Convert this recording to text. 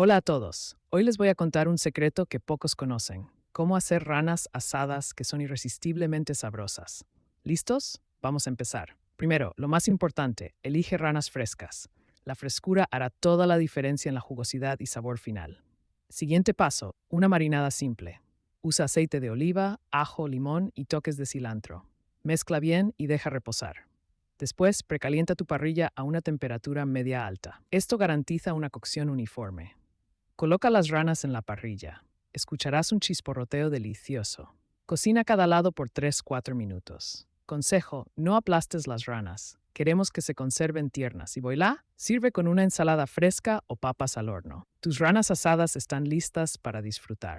Hola a todos. Hoy les voy a contar un secreto que pocos conocen. Cómo hacer ranas asadas que son irresistiblemente sabrosas. ¿Listos? Vamos a empezar. Primero, lo más importante, elige ranas frescas. La frescura hará toda la diferencia en la jugosidad y sabor final. Siguiente paso, una marinada simple. Usa aceite de oliva, ajo, limón y toques de cilantro. Mezcla bien y deja reposar. Después, precalienta tu parrilla a una temperatura media alta. Esto garantiza una cocción uniforme. Coloca las ranas en la parrilla. Escucharás un chisporroteo delicioso. Cocina cada lado por 3-4 minutos. Consejo, no aplastes las ranas. Queremos que se conserven tiernas y voilá, sirve con una ensalada fresca o papas al horno. Tus ranas asadas están listas para disfrutar.